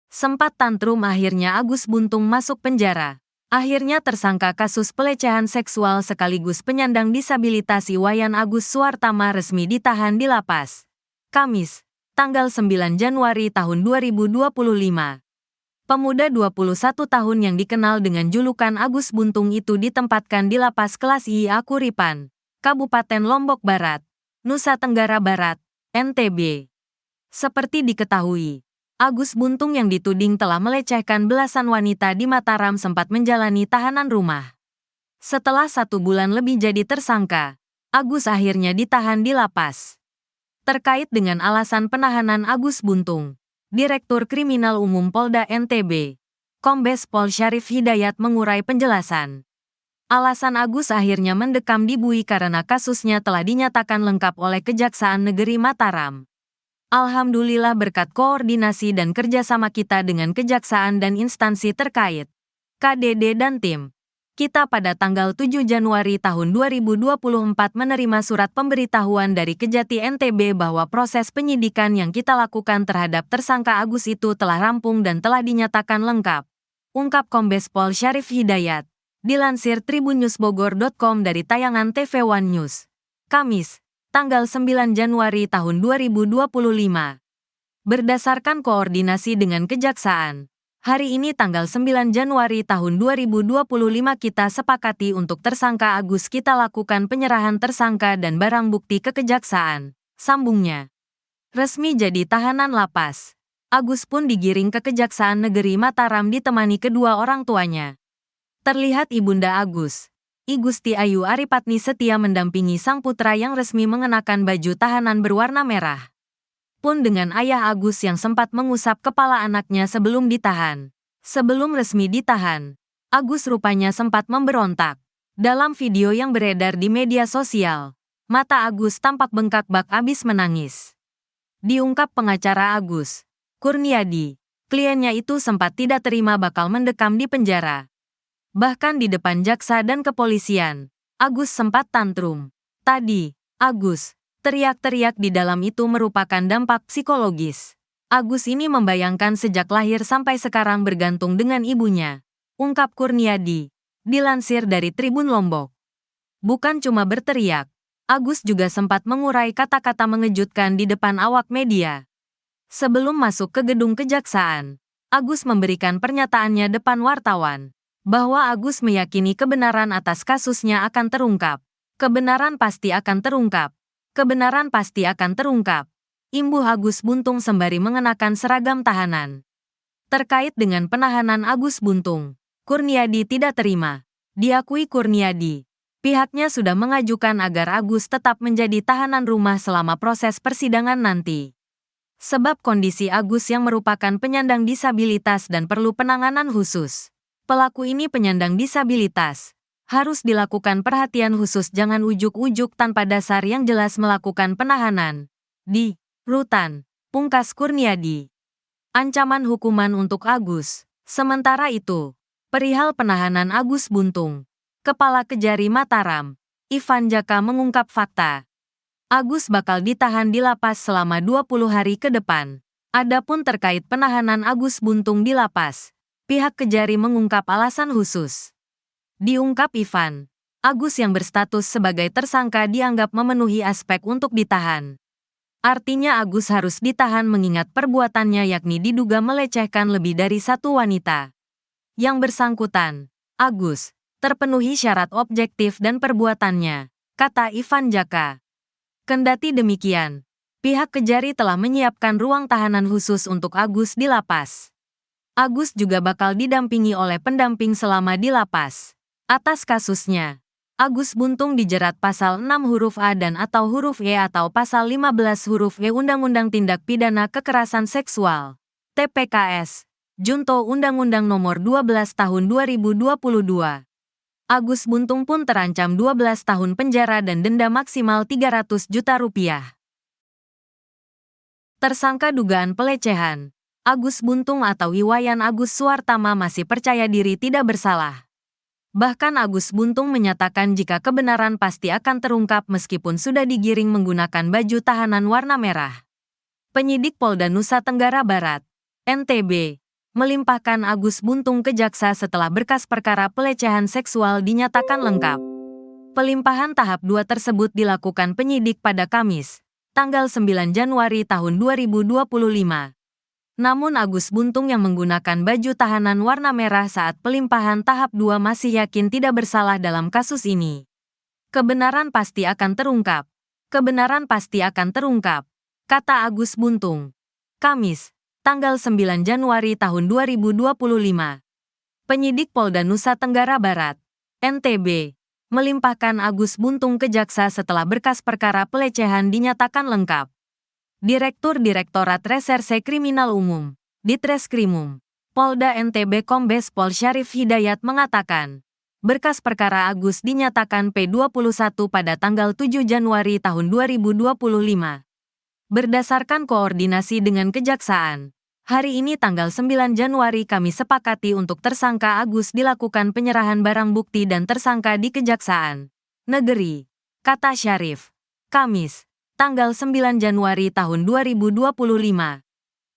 Sempat tantrum akhirnya Agus Buntung masuk penjara. Akhirnya tersangka kasus pelecehan seksual sekaligus penyandang disabilitas Iwayan Agus Suartama resmi ditahan di lapas. Kamis, tanggal 9 Januari tahun 2025. Pemuda 21 tahun yang dikenal dengan julukan Agus Buntung itu ditempatkan di lapas kelas IA Kuripan, Kabupaten Lombok Barat, Nusa Tenggara Barat, NTB. Seperti diketahui, Agus Buntung yang dituding telah melecehkan belasan wanita di Mataram sempat menjalani tahanan rumah. Setelah 1 bulan lebih jadi tersangka, Agus akhirnya ditahan di lapas. Terkait dengan alasan penahanan Agus Buntung, Direktur Kriminal Umum Polda NTB, Kombes Pol Syarif Hidayat mengurai penjelasan. Alasan Agus akhirnya mendekam di Bui karena kasusnya telah dinyatakan lengkap oleh Kejaksaan Negeri Mataram. Alhamdulillah berkat koordinasi dan kerjasama kita dengan kejaksaan dan instansi terkait, KDD dan tim, kita pada tanggal 7 Januari tahun 2024 menerima surat pemberitahuan dari Kejati NTB bahwa proses penyidikan yang kita lakukan terhadap tersangka Agus itu telah rampung dan telah dinyatakan lengkap, ungkap Kombes Pol Syarif Hidayat, dilansir tribunnewsbogor.com dari tayangan TV One News, Kamis, tanggal 9 Januari tahun 2025. Berdasarkan koordinasi dengan Kejaksaan, hari ini tanggal 9 Januari tahun 2025 kita sepakati untuk tersangka Agus kita lakukan penyerahan tersangka dan barang bukti ke Kejaksaan, sambungnya. Resmi jadi tahanan lapas, Agus pun digiring ke Kejaksaan Negeri Mataram ditemani kedua orang tuanya. Terlihat Ibunda Agus, I Gusti Ayu Aripatni setia mendampingi sang putra yang resmi mengenakan baju tahanan berwarna merah. Pun dengan ayah Agus yang sempat mengusap kepala anaknya sebelum ditahan. Sebelum resmi ditahan, Agus rupanya sempat memberontak. Dalam video yang beredar di media sosial, mata Agus tampak bengkak bak abis menangis. Diungkap pengacara Agus, Kurniadi, kliennya itu sempat tidak terima bakal mendekam di penjara. Bahkan di depan jaksa dan kepolisian, Agus sempat tantrum. Tadi, Agus, teriak-teriak di dalam itu merupakan dampak psikologis. Agus ini membayangkan sejak lahir sampai sekarang bergantung dengan ibunya, ungkap Kurniadi, dilansir dari Tribun Lombok. Bukan cuma berteriak, Agus juga sempat mengurai kata-kata mengejutkan di depan awak media. Sebelum masuk ke gedung kejaksaan, Agus memberikan pernyataannya depan wartawan, bahwa Agus meyakini kebenaran atas kasusnya akan terungkap. Kebenaran pasti akan terungkap. Kebenaran pasti akan terungkap. Imbuh Agus Buntung sembari mengenakan seragam tahanan. Terkait dengan penahanan Agus Buntung, Kurniadi tidak terima. Diakui Kurniadi, pihaknya sudah mengajukan agar Agus tetap menjadi tahanan rumah selama proses persidangan nanti. Sebab kondisi Agus yang merupakan penyandang disabilitas dan perlu penanganan khusus. Pelaku ini penyandang disabilitas, harus dilakukan perhatian khusus jangan ujuk-ujuk tanpa dasar yang jelas melakukan penahanan. Di rutan, pungkas Kurniadi. Ancaman hukuman untuk Agus. Sementara itu, perihal penahanan Agus Buntung, Kepala Kejari Mataram, Ivan Jaka mengungkap fakta. Agus bakal ditahan di lapas selama 20 hari ke depan. Adapun terkait penahanan Agus Buntung di lapas, pihak Kejari mengungkap alasan khusus. Diungkap Ivan, Agus yang berstatus sebagai tersangka dianggap memenuhi aspek untuk ditahan. Artinya Agus harus ditahan mengingat perbuatannya yakni diduga melecehkan lebih dari satu wanita. Yang bersangkutan, Agus, terpenuhi syarat objektif dan perbuatannya, kata Ivan Jaka. Kendati demikian, pihak Kejari telah menyiapkan ruang tahanan khusus untuk Agus di lapas. Agus juga bakal didampingi oleh pendamping selama di lapas. Atas kasusnya, Agus Buntung dijerat pasal 6 huruf A dan atau huruf E atau pasal 15 huruf E Undang-Undang Tindak Pidana Kekerasan Seksual, TPKS, Junto Undang-Undang Nomor 12 Tahun 2022. Agus Buntung pun terancam 12 tahun penjara dan denda maksimal 300 juta rupiah. Tersangka dugaan pelecehan, Agus Buntung atau Iwayan Agus Suartama masih percaya diri tidak bersalah. Bahkan Agus Buntung menyatakan jika kebenaran pasti akan terungkap meskipun sudah digiring menggunakan baju tahanan warna merah. Penyidik Polda Nusa Tenggara Barat, NTB, melimpahkan Agus Buntung ke jaksa setelah berkas perkara pelecehan seksual dinyatakan lengkap. Pelimpahan tahap 2 tersebut dilakukan penyidik pada Kamis, tanggal 9 Januari tahun 2025. Namun Agus Buntung yang menggunakan baju tahanan warna merah saat pelimpahan tahap 2 masih yakin tidak bersalah dalam kasus ini. Kebenaran pasti akan terungkap. Kebenaran pasti akan terungkap, kata Agus Buntung. Kamis, tanggal 9 Januari tahun 2025. Penyidik Polda Nusa Tenggara Barat, NTB, melimpahkan Agus Buntung ke jaksa setelah berkas perkara pelecehan dinyatakan lengkap. Direktur Direktorat Reserse Kriminal Umum, Ditreskrimum, Polda NTB Kombes Pol Syarif Hidayat mengatakan, berkas perkara Agus dinyatakan P21 pada tanggal 7 Januari tahun 2025. Berdasarkan koordinasi dengan Kejaksaan, hari ini tanggal 9 Januari kami sepakati untuk tersangka Agus dilakukan penyerahan barang bukti dan tersangka di Kejaksaan Negeri, kata Syarif. Kamis, tanggal 9 Januari tahun 2025.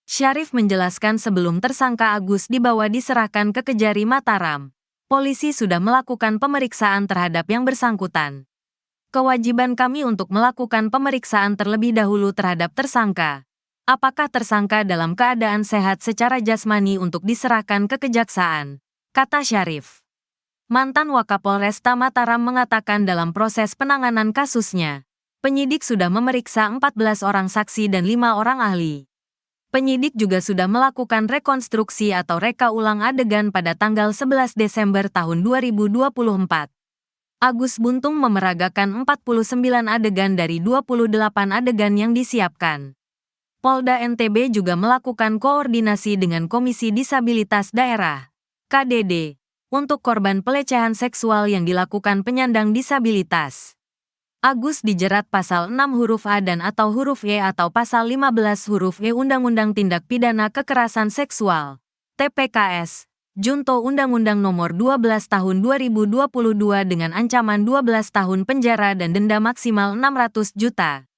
Syarif menjelaskan sebelum tersangka Agus dibawa diserahkan ke Kejari Mataram, polisi sudah melakukan pemeriksaan terhadap yang bersangkutan. Kewajiban kami untuk melakukan pemeriksaan terlebih dahulu terhadap tersangka. Apakah tersangka dalam keadaan sehat secara jasmani untuk diserahkan ke Kejaksaan, kata Syarif. Mantan Wakapolresta Mataram mengatakan dalam proses penanganan kasusnya, penyidik sudah memeriksa 14 orang saksi dan 5 orang ahli. Penyidik juga sudah melakukan rekonstruksi atau reka ulang adegan pada tanggal 11 Desember tahun 2024. Agus Buntung memeragakan 49 adegan dari 28 adegan yang disiapkan. Polda NTB juga melakukan koordinasi dengan Komisi Disabilitas Daerah, KDD, untuk korban pelecehan seksual yang dilakukan penyandang disabilitas. Agus dijerat pasal 6 huruf A dan atau huruf E atau pasal 15 huruf E Undang-Undang Tindak Pidana Kekerasan Seksual, TPKS, Junto Undang-Undang Nomor 12 Tahun 2022 dengan ancaman 12 tahun penjara dan denda maksimal 600 juta.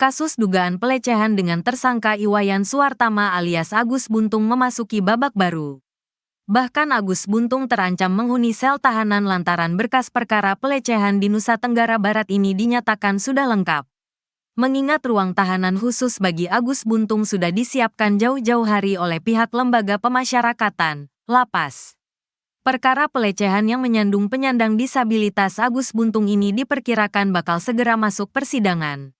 Kasus dugaan pelecehan dengan tersangka Iwayan Suartama alias Agus Buntung memasuki babak baru. Bahkan Agus Buntung terancam menghuni sel tahanan lantaran berkas perkara pelecehan di Nusa Tenggara Barat ini dinyatakan sudah lengkap. Mengingat ruang tahanan khusus bagi Agus Buntung sudah disiapkan jauh-jauh hari oleh pihak lembaga pemasyarakatan, Lapas. Perkara pelecehan yang menyandung penyandang disabilitas Agus Buntung ini diperkirakan bakal segera masuk persidangan.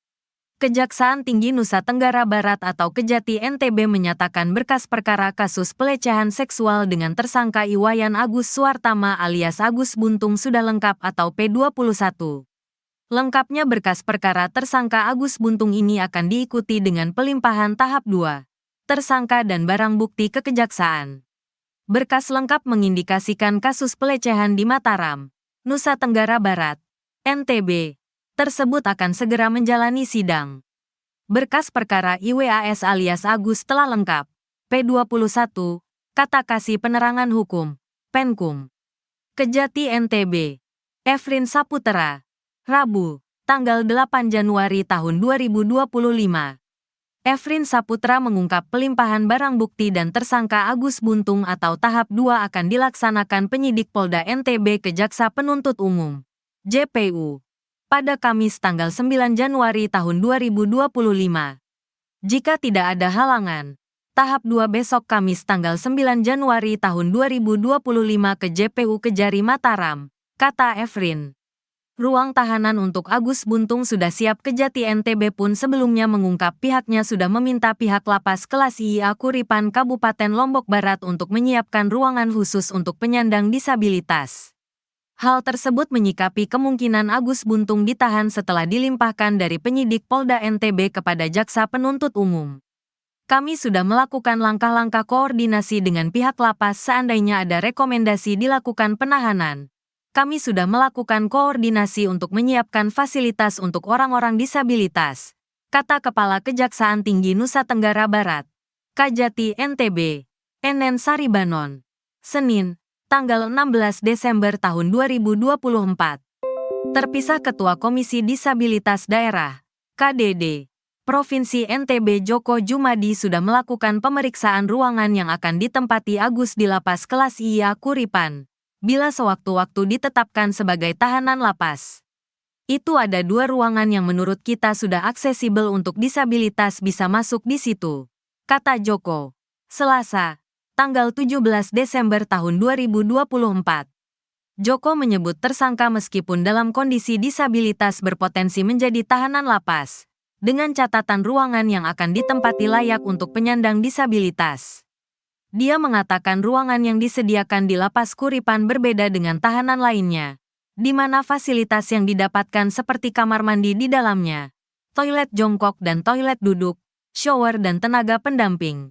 Kejaksaan Tinggi Nusa Tenggara Barat atau Kejati NTB menyatakan berkas perkara kasus pelecehan seksual dengan tersangka Iwayan Agus Suartama alias Agus Buntung sudah lengkap atau P21. Lengkapnya berkas perkara tersangka Agus Buntung ini akan diikuti dengan pelimpahan tahap 2, tersangka dan barang bukti ke Kejaksaan. Berkas lengkap mengindikasikan kasus pelecehan di Mataram, Nusa Tenggara Barat, NTB. Tersebut akan segera menjalani sidang. Berkas perkara IWAS alias Agus telah lengkap. P21, kata Kasih Penerangan Hukum, Penkum. Kejati NTB. Efrin Saputra. Rabu, tanggal 8 Januari tahun 2025. Efrin Saputra mengungkap pelimpahan barang bukti dan tersangka Agus Buntung atau tahap 2 akan dilaksanakan penyidik Polda NTB ke Jaksa Penuntut Umum, JPU. Pada Kamis tanggal 9 Januari tahun 2025. Jika tidak ada halangan, tahap 2 besok Kamis tanggal 9 Januari tahun 2025 ke JPU Kejari Mataram, kata Efrin. Ruang tahanan untuk Agus Buntung sudah siap. Kejati NTB pun sebelumnya mengungkap pihaknya sudah meminta pihak Lapas Kelas IA Kuripan Kabupaten Lombok Barat untuk menyiapkan ruangan khusus untuk penyandang disabilitas. Hal tersebut menyikapi kemungkinan Agus Buntung ditahan setelah dilimpahkan dari penyidik Polda NTB kepada Jaksa Penuntut Umum. Kami sudah melakukan langkah-langkah koordinasi dengan pihak Lapas seandainya ada rekomendasi dilakukan penahanan. Kami sudah melakukan koordinasi untuk menyiapkan fasilitas untuk orang-orang disabilitas, kata Kepala Kejaksaan Tinggi Nusa Tenggara Barat, Kajati NTB, Enen Saribanon, Senin, tanggal 16 Desember tahun 2024. Terpisah Ketua Komisi Disabilitas Daerah, KDD, Provinsi NTB Djoko Jumadi sudah melakukan pemeriksaan ruangan yang akan ditempati Agus di lapas kelas IA Kuripan, bila sewaktu-waktu ditetapkan sebagai tahanan lapas. Itu ada 2 ruangan yang menurut kita sudah aksesibel untuk disabilitas bisa masuk di situ, kata Djoko. Selasa, tanggal 17 Desember tahun 2024. Djoko menyebut tersangka meskipun dalam kondisi disabilitas berpotensi menjadi tahanan lapas, dengan catatan ruangan yang akan ditempati layak untuk penyandang disabilitas. Dia mengatakan ruangan yang disediakan di lapas Kuripan berbeda dengan tahanan lainnya, di mana fasilitas yang didapatkan seperti kamar mandi di dalamnya, toilet jongkok dan toilet duduk, shower dan tenaga pendamping.